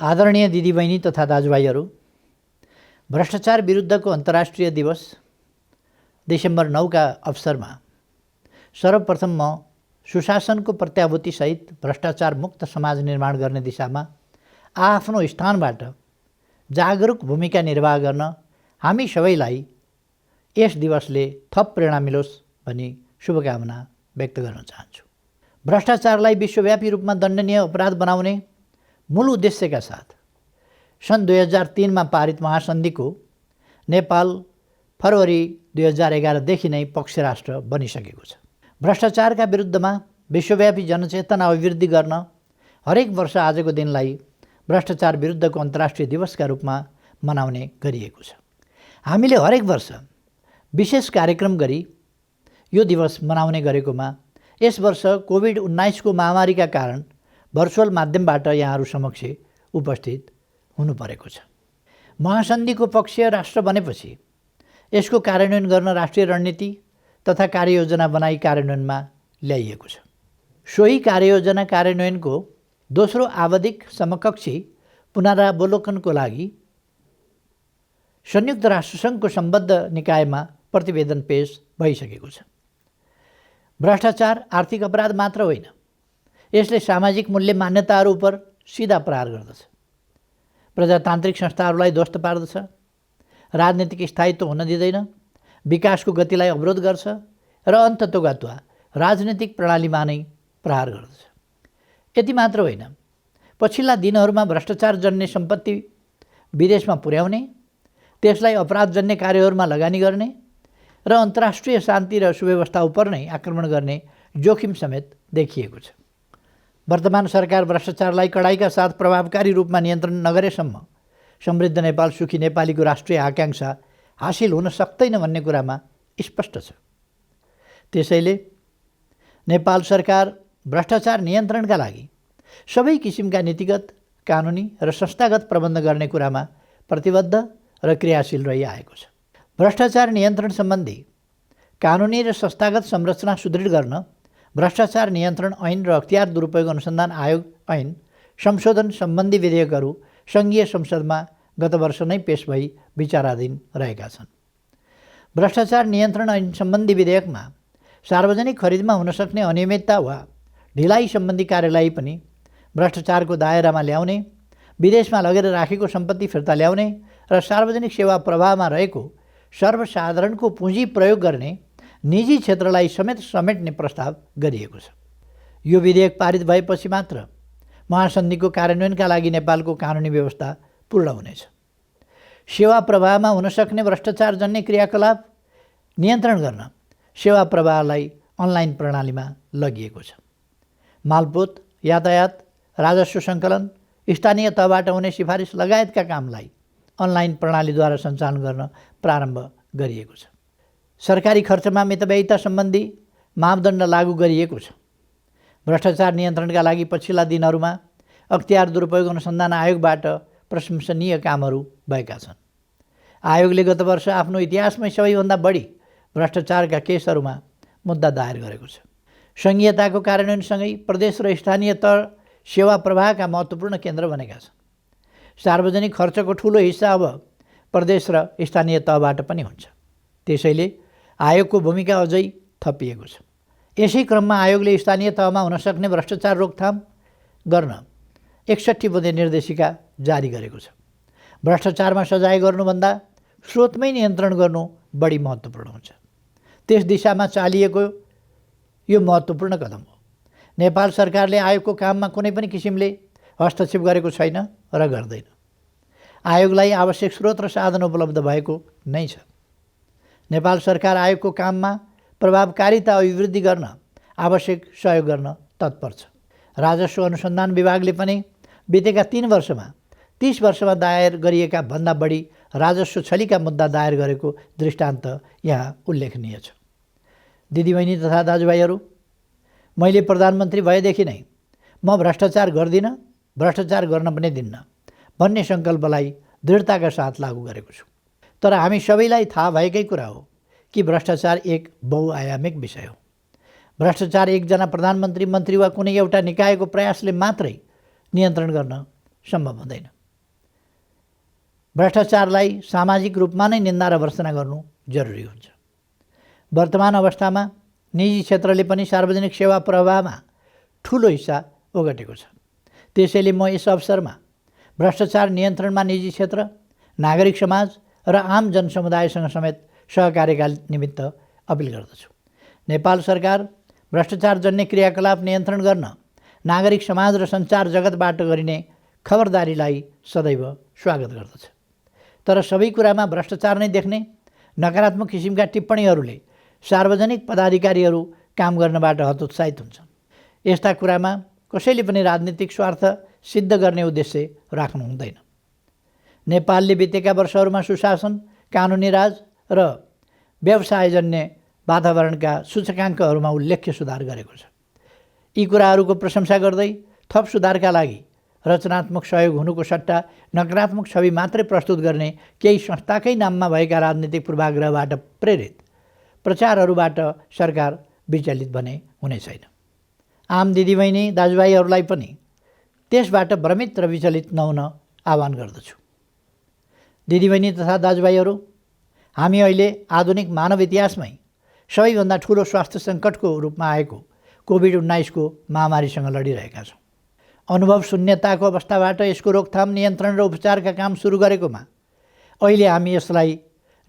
आदरणीय दिदीबहिनी तथा दाजुभाइहरू, भ्रष्टाचार विरुद्धको अन्तर्राष्ट्रिय दिवस डिसेम्बर 9 का अवसरमा सर्वप्रथम म सुशासनको प्रत्याभूतिसहित भ्रष्टाचार मुक्त समाज निर्माण गर्ने दिशामा आफ्नो स्थानबाट जागरुक भूमिका निर्वाह गर्न हामी सबैलाई यस दिवसले थप प्रेरणा मिलोस् भनी शुभकामना व्यक्त गर्न चाहन्छु। भ्रष्टाचारलाई विश्वव्यापी रूपमा दण्डनीय अपराध बनाउने मूल उद्देश्यका साथ सन् 2003 मा पारित महासन्धिको नेपाल फरवरी 2011 देखि नै पक्ष राष्ट्र बनिसकेको छ। भ्रष्टाचारका विरुद्धमा विश्वव्यापी जनचेतना अभिवृद्धि गर्न हरेक वर्ष आजको दिनलाई भ्रष्टाचार विरुद्धको अन्तर्राष्ट्रिय दिवसका रूपमा मनाउने गरिएको छ। हामीले हरेक वर्ष विशेष कार्यक्रम गरी यो दिवस मनाउने गरेकोमा यस वर्ष कोभिड-19 को महामारीका कारण भर्चुअल माध्यमबाट यहाँहरू समक्ष उपस्थित हुनु परेको छ। महासन्धिको पक्षीय राष्ट्र बनेपछि यसको कार्यान्वयन गर्न राष्ट्रिय रणनीति तथा कार्ययोजना बनाई कार्यान्वयनमा ल्याइएको छ। सोही कार्ययोजना कार्यान्वयनको दोस्रो आवधिक समकक्षी पुनरावलोकनको लागि संयुक्त राष्ट्रसङ्घको सम्बद्ध निकायमा प्रतिवेदन पेश भइसकेको छ। भ्रष्टाचार आर्थिक अपराध मात्र होइन, यसले सामाजिक मूल्य मान्यताहरू उप सिधा प्रहार गर्दछ, प्रजातान्त्रिक संस्थाहरूलाई ध्वस्त पार्दछ, राजनीतिक स्थायित्व हुन दिँदैन, विकासको गतिलाई अवरोध गर्छ र अन्ततोगत्वा राजनीतिक प्रणालीमा नै प्रहार गर्दछ। यति मात्र होइन, पछिल्ला दिनहरूमा भ्रष्टाचारजन्य सम्पत्ति विदेशमा पुर्याउने, त्यसलाई अपराधजन्य कार्यहरूमा लगानी गर्ने र अन्तर्राष्ट्रिय शान्ति र सुव्यवस्था उप नै आक्रमण गर्ने जोखिम समेत देखिएको छ। वर्तमान सरकार भ्रष्टाचारलाई कडाइका साथ प्रभावकारी रूपमा नियन्त्रण नगरेसम्म समृद्ध नेपाल सुखी नेपालीको राष्ट्रिय आकाङ्क्षा हासिल हुन सक्दैन भन्ने कुरामा स्पष्ट छ। त्यसैले नेपाल सरकार भ्रष्टाचार नियन्त्रणका लागि सबै किसिमका नीतिगत, कानुनी र संस्थागत प्रबन्ध गर्ने कुरामा प्रतिबद्ध र क्रियाशील रहिआएको छ। भ्रष्टाचार नियन्त्रण सम्बन्धी कानुनी र संस्थागत संरचना सुदृढ गर्न भ्रष्टाचार नियन्त्रण ऐन र अख्तियार दुरुपयोग अनुसन्धान आयोग ऐन संशोधन सम्बन्धी विधेयकहरू सङ्घीय संसदमा गत वर्ष नै पेश भई विचाराधीन रहेका छन्। भ्रष्टाचार नियन्त्रण ऐन सम्बन्धी विधेयकमा सार्वजनिक खरिदमा हुन सक्ने अनियमितता वा ढिलाइ सम्बन्धी कार्यलाई पनि भ्रष्टाचारको दायरामा ल्याउने, विदेशमा लगेर राखेको सम्पत्ति फिर्ता ल्याउने र सार्वजनिक सेवा प्रवाहमा रहेको सर्वसाधारणको पुँजी प्रयोग गर्ने निजी क्षेत्रलाई समेत समेट्ने प्रस्ताव गरिएको छ। यो विधेयक पारित भएपछि मात्र महासन्धिको कार्यान्वयनका लागि नेपालको कानुनी व्यवस्था पूर्ण हुनेछ। सेवा प्रवाहमा हुन सक्ने भ्रष्टाचारजन्य क्रियाकलाप नियन्त्रण गर्न सेवा प्रवाहलाई अनलाइन प्रणालीमा लगिएको छ। मालपोत, यातायात, राजस्व सङ्कलन, स्थानीय तहबाट हुने सिफारिस लगायतका कामलाई अनलाइन प्रणालीद्वारा सञ्चालन गर्न प्रारम्भ गरिएको छ। सरकारी खर्चमा मितव्ययिता सम्बन्धी मापदण्ड लागू गरिएको छ। भ्रष्टाचार नियन्त्रणका लागि पछिल्ला दिनहरूमा अख्तियार दुरुपयोग अनुसन्धान आयोगबाट प्रशंसनीय कामहरू भएका छन्। आयोगले गत वर्ष आफ्नो इतिहासमै सबैभन्दा बढी भ्रष्टाचारका केसहरूमा मुद्दा दायर गरेको छ। सङ्घीयताको कार्यान्वयनसँगै प्रदेश र स्थानीय तह सेवा प्रवाहका महत्त्वपूर्ण केन्द्र बनेका छन्। सार्वजनिक खर्चको ठुलो हिस्सा अब प्रदेश र स्थानीय तहबाट पनि हुन्छ। त्यसैले आयोगको भूमिका अझै थपिएको छ। यसै क्रममा आयोगले स्थानीय तहमा हुन सक्ने भ्रष्टाचार रोकथाम गर्न 61 बुँदे निर्देशिका जारी गरेको छ। भ्रष्टाचारमा सजाय गर्नुभन्दा स्रोतमै नियन्त्रण गर्नु बढी महत्त्वपूर्ण हुन्छ। त्यस दिशामा चालिएको यो महत्त्वपूर्ण कदम हो। नेपाल सरकारले आयोगको काममा कुनै पनि किसिमले हस्तक्षेप गरेको छैन र गर्दैन। आयोगलाई आवश्यक स्रोत र साधन उपलब्ध भएको नै छ। नेपाल सरकार आयोगको काममा प्रभावकारिता अभिवृद्धि गर्न आवश्यक सहयोग गर्न तत्पर छ। राजस्व अनुसन्धान विभागले पनि बितेका 3 वर्षमा 30 वर्षमा दायर गरिएका भन्दा बढी राजस्व छलीका मुद्दा दायर गरेको दृष्टान्त यहाँ उल्लेखनीय छ। दिदीबहिनी तथा दाजुभाइहरू, मैले प्रधानमन्त्री भएदेखि नै म भ्रष्टाचार गर्दिनँ, भ्रष्टाचार गर्न पनि दिन्न भन्ने सङ्कल्पलाई दृढताका साथ लागू गरेको छु। तर हामी सबैलाई थाहा भएकै कुरा हो कि भ्रष्टाचार एक बहुआयामिक विषय हो। भ्रष्टाचार एकजना प्रधानमन्त्री, मन्त्री वा कुनै एउटा निकायको प्रयासले मात्रै नियन्त्रण गर्न सम्भव हुँदैन। भ्रष्टाचारलाई सामाजिक रूपमा नै निन्दा र भर्त्सना गर्नु जरुरी हुन्छ। वर्तमान अवस्थामा निजी क्षेत्रले पनि सार्वजनिक सेवा प्रवाहमा ठुलो हिस्सा ओगटेको छ। त्यसैले म यस अवसरमा भ्रष्टाचार नियन्त्रणमा निजी क्षेत्र, नागरिक समाज र आम जनसमुदायसँग समेत सहकार्यका निमित्त अपिल गर्दछु। नेपाल सरकार भ्रष्टाचारजन्य क्रियाकलाप नियन्त्रण गर्न नागरिक समाज र सञ्चार जगतबाट गरिने खबरदारीलाई सदैव स्वागत गर्दछ। तर सबै कुरामा भ्रष्टाचार नै देख्ने नकारात्मक किसिमका टिप्पणीहरूले सार्वजनिक पदाधिकारीहरू काम गर्नबाट हतोत्साहित हुन्छन्। यस्ता कुरामा कसैले पनि राजनीतिक स्वार्थ सिद्ध गर्ने उद्देश्य राख्नु हुँदैन। नेपालले बितेका वर्षहरूमा सुशासन, कानुनी राज र व्यवसायजन्य वातावरणका सूचकाङ्कहरूमा उल्लेख्य सुधार गरेको छ। यी कुराहरूको प्रशंसा गर्दै थप सुधारका लागि रचनात्मक सहयोग हुनुको सट्टा नकारात्मक छवि मात्रै प्रस्तुत गर्ने केही संस्थाकै नाममा भएका राजनीतिक पूर्वाग्रहबाट प्रेरित प्रचारहरूबाट सरकार विचलित भने हुने छैन। आम दिदीबहिनी दाजुभाइहरूलाई पनि त्यसबाट भ्रमित र विचलित नहुन आह्वान गर्दछु। दिदीबहिनी तथा दाजुभाइहरू, हामी अहिले आधुनिक मानव इतिहासमै सबैभन्दा ठुलो स्वास्थ्य सङ्कटको रूपमा आएको कोभिड-19 को महामारीसँग लडिरहेका छौँ। अनुभव शून्यताको अवस्थाबाट यसको रोकथाम, नियन्त्रण र उपचारका काम सुरु गरेकोमा अहिले हामी यसलाई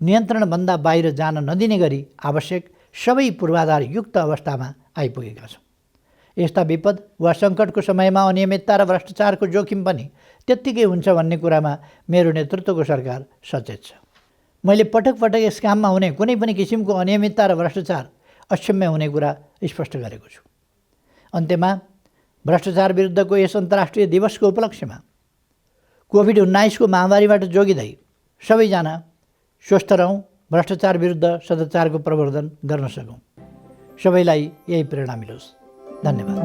नियन्त्रणभन्दा बाहिर जान नदिने गरी आवश्यक सबै पूर्वाधार युक्त अवस्थामा आइपुगेका छौँ। यस्ता विपद वा सङ्कटको समयमा अनियमितता र भ्रष्टाचारको जोखिम पनि त्यत्तिकै हुन्छ भन्ने कुरामा मेरो नेतृत्वको सरकार सचेत छ। मैले पटक पटक यस काममा हुने कुनै पनि किसिमको अनियमितता र भ्रष्टाचार अक्षम्य हुने कुरा स्पष्ट गरेको छु। अन्त्यमा भ्रष्टाचार विरुद्धको यस अन्तर्राष्ट्रिय दिवसको उपलक्ष्यमा कोभिड-19 को महामारीबाट जोगिँदै सबैजना स्वस्थ रहौँ, भ्रष्टाचार विरुद्ध सदाचारको प्रवर्धन गर्न सकौँ। सबैलाई यही प्रेरणा मिलोस्। धन्यवाद।